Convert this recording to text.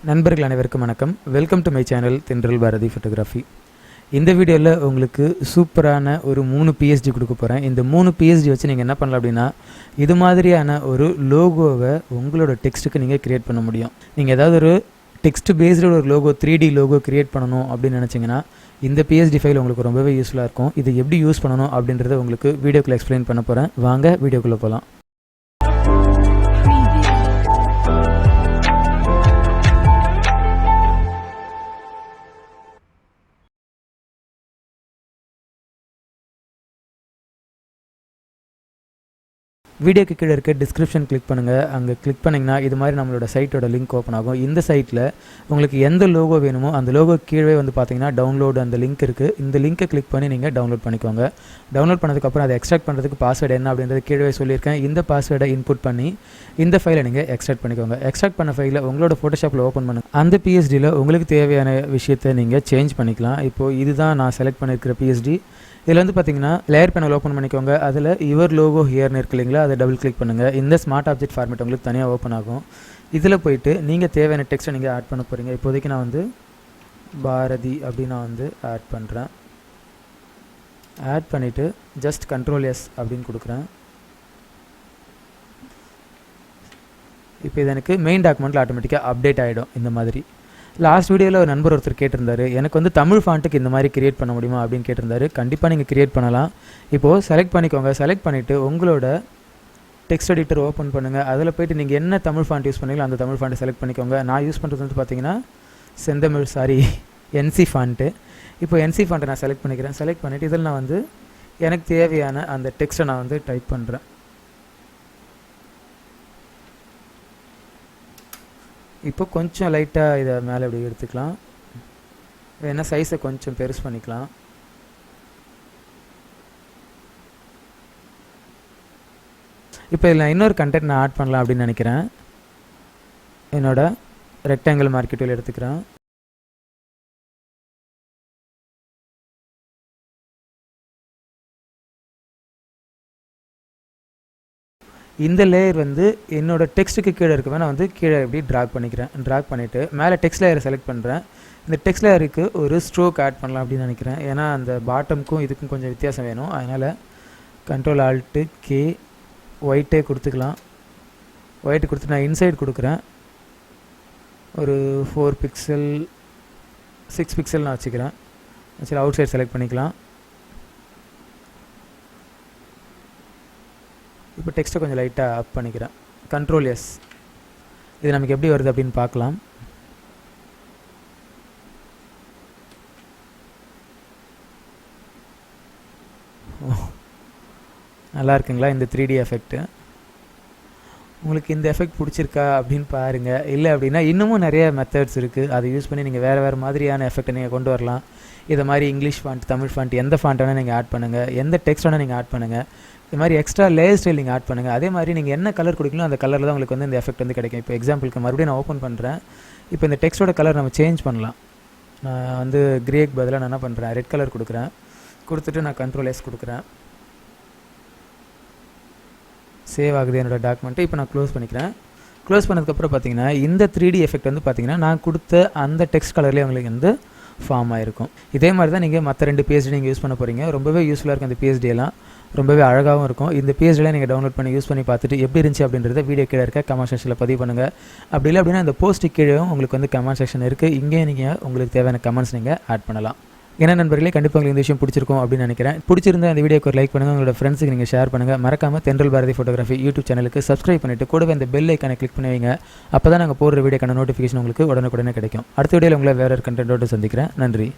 நண்பர்கள் அனைவருக்கும் வணக்கம். வெல்கம் டு மை சேனல் தென்றல் பாரதி ஃபோட்டோகிராஃபி. இந்த வீடியோவில் உங்களுக்கு சூப்பரான ஒரு 3 PSD கொடுக்க போகிறேன். இந்த 3 PSD வச்சு நீங்கள் என்ன பண்ணலாம் அப்படின்னா, இது மாதிரியான ஒரு லோகோவை உங்களோட டெக்ஸ்ட்டுக்கு நீங்கள் க்ரியேட் பண்ண முடியும். நீங்கள் ஏதாவது ஒரு டெக்ஸ்ட் பேஸ்டு ஒரு லோகோ 3D லோகோ க்ரியேட் பண்ணணும் அப்படின்னு நினச்சிங்கன்னா இந்த PSD ஃபைல் உங்களுக்கு ரொம்பவே யூஸ்ஃபுல்லாக இருக்கும். இது எப்படி யூஸ் பண்ணணும் அப்படின்றத உங்களுக்கு வீடியோக்குள்ளே எக்ஸ்பிளைன் பண்ண போகிறேன். வாங்க வீடியோக்குள்ளே போகலாம். வீடியோக்கு கீழே இருக்க டிஸ்கிரிப்ஷன் கிளிக் பண்ணுங்கள். அங்கே கிளிக் பண்ணிங்கன்னா இது மாதிரி நம்மளோட சைட்டோட லிங்க் ஓப்பன் ஆகும். இந்த சைட்டில் உங்களுக்கு எந்த லோகோ வேணுமோ அந்த லோகோ கீழே வந்து பார்த்தீங்கன்னா டவுன்லோடு அந்த லிங்க் இருக்குது. இந்த லிங்க்கை கிளிக் பண்ணி நீங்கள் டவுன்லோட் பண்ணிக்கோங்க. டவுன்லோட் பண்ணதுக்கப்புறம் அதை எக்ஸ்ட்ராக்ட் பண்ணுறதுக்கு பாஸ்வேர்டு என்ன அப்படின்றது கீழே சொல்லியிருக்கேன். இந்த பாஸ்வேர்டை இன்புட் பண்ணி இந்த ஃபைலை நீங்கள் எக்ஸ்ட்ராக்ட் பண்ணிக்கோங்க. எக்ஸ்ட்ராக்ட் பண்ண ஃபைலை உங்களோட ஃபோட்டோஷாப்பில் ஓப்பன் பண்ணுங்கள். அந்த PSDயில் உங்களுக்கு தேவையான விஷயத்தை நீங்கள் சேஞ்ச் பண்ணிக்கலாம். இப்போது இதுதான் நான் செலக்ட் பண்ணியிருக்கிற PSD. இதில் வந்து பார்த்தீங்கன்னா லேயர் பேனல் ஓப்பன் பண்ணிக்கோங்க. அதில் யுவர் லோகோ ஹியர்னு இருக்கு இல்லைங்களா, அதை டபுள் கிளிக் பண்ணுங்கள். இந்த ஸ்மார்ட் ஆப்ஜெக்ட் ஃபார்மேட் உங்களுக்கு தனியாக ஓப்பன் ஆகும். இதில் போயிட்டு நீங்கள் தேவையான டெக்ஸ்ட்டை நீங்கள் ஆட் பண்ண போகிறீங்க. இப்போதைக்கு நான் வந்து பாரதி அப்படின்னு நான் வந்து ஆட் பண்ணுறேன். ஆட் பண்ணிவிட்டு ஜஸ்ட் Ctrl+S அப்படின்னு கொடுக்குறேன். இப்போ இது எனக்கு மெயின் டாக்குமெண்ட்டில் ஆட்டோமேட்டிக்காக அப்டேட் ஆகிடும். இந்த மாதிரி லாஸ்ட் வீடியோவில் ஒரு நண்பர் ஒருத்தர் கேட்டிருந்தாரு, எனக்கு வந்து தமிழ் ஃபாண்ட்டுக்கு இந்த மாதிரி கிரியேட் பண்ண முடியுமா அப்படின்னு கேட்டிருந்தாரு. கண்டிப்பாக நீங்கள் கிரியேட் பண்ணலாம். இப்போது செலக்ட் பண்ணிக்கோங்க. செலக்ட் பண்ணிவிட்டு உங்களோட டெக்ஸ்ட் எடிட்டர் ஓப்பன் பண்ணுங்கள். அதில் போய்ட்டு நீங்கள் என்ன தமிழ் ஃபாண்ட் யூஸ் பண்ணீங்களோ அந்த தமிழ் ஃபாண்ட்டை செலக்ட் பண்ணிக்கோங்க. நான் யூஸ் பண்ணுறது வந்து பார்த்தீங்கன்னா NC ஃபாண்ட்டு. இப்போ NC ஃபாண்ட்டை நான் செலக்ட் பண்ணிக்கிறேன். செலக்ட் பண்ணிவிட்டு இதில் நான் வந்து எனக்கு தேவையான அந்த டெக்ஸ்ட்டை நான் வந்து டைப் பண்ணுறேன். இப்போ கொஞ்சம் லைட்டாக இதை மேலே இப்படி எடுத்துக்கலாம். வேணால் சைஸை கொஞ்சம் பெருசு பண்ணிக்கலாம். இப்போ இதில் நான் இன்னொரு கண்டென்ட் நான் ஆட் பண்ணலாம் அப்படின்னு நினைக்கிறேன். என்னோட ரெக்டாங்கிள் மார்க்கெட் டூல் எடுத்துக்கிறேன். இந்த லேயர் வந்து என்னோட டெக்ஸ்ட்டுக்கு கீழே இருக்கவே நான் வந்து கீழே எப்படி ட்ராக் பண்ணிக்கிறேன். ட்ராக் பண்ணிவிட்டு மேலே டெக்ஸ்ட் லேயரை செலக்ட் பண்ணுறேன். இந்த டெக்ஸ்ட் லேயருக்கு ஒரு ஸ்ட்ரோக் ஆட் பண்ணலாம் அப்படின்னு நினைக்கிறேன். ஏன்னா அந்த பாட்டமுக்கும் இதுக்கும் கொஞ்சம் வித்தியாசம் வேணும். அதனால் Ctrl+Alt+K ஒயிட்டே கொடுத்துக்கலாம். ஒயிட்டு கொடுத்து நான் இன்சைட் கொடுக்குறேன். ஒரு 4 பிக்சல் 6 பிக்சல் நான் வச்சுக்கிறேன். சரி, அவுட் சைட் செலக்ட் பண்ணிக்கலாம். இப்போ டெக்ஸ்ட்டை கொஞ்சம் லைட்டாக அப் பண்ணிக்கிறேன். Ctrl+S. இது நமக்கு எப்படி வருது அப்படின்னு பார்க்கலாம். நல்லா இருக்குங்களா இந்த 3D எஃபெக்ட்டு? உங்களுக்கு இந்த எஃபெக்ட் பிடிச்சிருக்கா அப்படின்னு பாருங்கள். இல்லை அப்படின்னா இன்னமும் நிறைய மெத்தட்ஸ் இருக்குது. அதை யூஸ் பண்ணி நீங்கள் வேறு மாதிரியான எஃபெக்ட்டை நீங்கள் கொண்டு வரலாம். இதை மாதிரி இங்கிலீஷ் ஃபாண்ட், தமிழ் ஃபாண்ட், எந்த ஃபாண்ட் வேணால் நீங்கள் ஆட் பண்ணுங்கள். எந்த டெக்ஸ்ட் வேணால் நீங்கள் ஆட் பண்ணுங்கள். இது மாதிரி எக்ஸ்ட்ரா லேயர் ஸ்டைல் நீங்கள் ஆட் பண்ணுங்கள். அதே மாதிரி நீங்கள் என்ன கலர் கொடுக்கணும் அந்த கலரில் தான் உங்களுக்கு வந்து இந்த எஃபெக்ட் வந்து கிடைக்கும். இப்போ எக்ஸாம்பிளுக்கு மறுபடியும் நான் ஓப்பன் பண்ணுறேன். இப்போ இந்த டெக்ஸ்ட்டோட கலர் நம்ம சேஞ்ச் பண்ணலாம். நான் வந்து கிரேக்கு பதிலாக நான் என்ன பண்ணுறேன், ரெட் கலர் கொடுக்குறேன். கொடுத்துட்டு நான் Ctrl+S கொடுக்குறேன். சேவ் ஆகுது என்னோடய டாக்குமெண்ட்டு. இப்போ நான் க்ளோஸ் பண்ணிக்கிறேன். க்ளோஸ் பண்ணதுக்கப்புறம் பார்த்தீங்கன்னா இந்த 3D எஃபெக்ட் வந்து பார்த்தீங்கன்னா நான் கொடுத்த அந்த டெக்ஸ்ட் கலர்லேயே உங்களுக்கு வந்து ஃபார்ம் ஆகிருக்கும். இதே மாதிரி தான் நீங்கள் மற்ற 2 PSD நீங்கள் யூஸ் பண்ண போகிறீங்க. ரொம்பவே யூஸ்ஃபுல்லாக இருக்கும். இந்த PSD எல்லாம் ரொம்பவே அழகாகவும் இருக்கும். இந்த PSDலாம் நீங்கள் டவுன்லோட் பண்ணி யூஸ் பண்ணி பார்த்துட்டு எப்படி இருந்துச்சு அப்படின்றத வீடியோ கீழே இருக்க கமெண்ட் செக்ஷனில் பதிவு பண்ணுங்கள். அப்படி இல்லை அப்படின்னா இந்த போஸ்ட்டு கீழே உங்களுக்கு வந்து கமெண்ட் செக்ஷன் இருக்குது. இங்கே நீங்கள் உங்களுக்கு தேவையான கமெண்ட்ஸ் நீங்கள் ஆட் பண்ணலாம். ஏன்னா நண்பர்களே, கண்டிப்பாக உங்களுக்கு இந்த விஷயம் பிடிச்சிருக்கும் அப்படின்னு நினைக்கிறேன். பிடிச்சிருந்தா இந்த வீடியோக்கு ஒரு லைக் பண்ணுங்கள். உங்களோட ஃப்ரெண்ட்ஸுக்கு நீங்கள் ஷேர் பண்ணுங்கள். மறக்காமல் தென்றல் பாரதி ஃபோட்டோகிராஃபி யூடியூப் சேனலுக்கு சப்ஸ்கிரைப் பண்ணிவிட்டு கூடவே இந்த பெல் ஐக்கானை கிளிக் பண்ணி வைங்க. அப்போ தான் நாங்கள் போடுற வீடியோக்கான நோட்டிஃபிகேஷன் உங்களுக்கு உடனுக்குடனே கிடைக்கும். அடுத்த வீடியோவில் உங்களை வேறு ஒரு கண்டென்ட்டோடு சந்திக்கிறேன். நன்றி.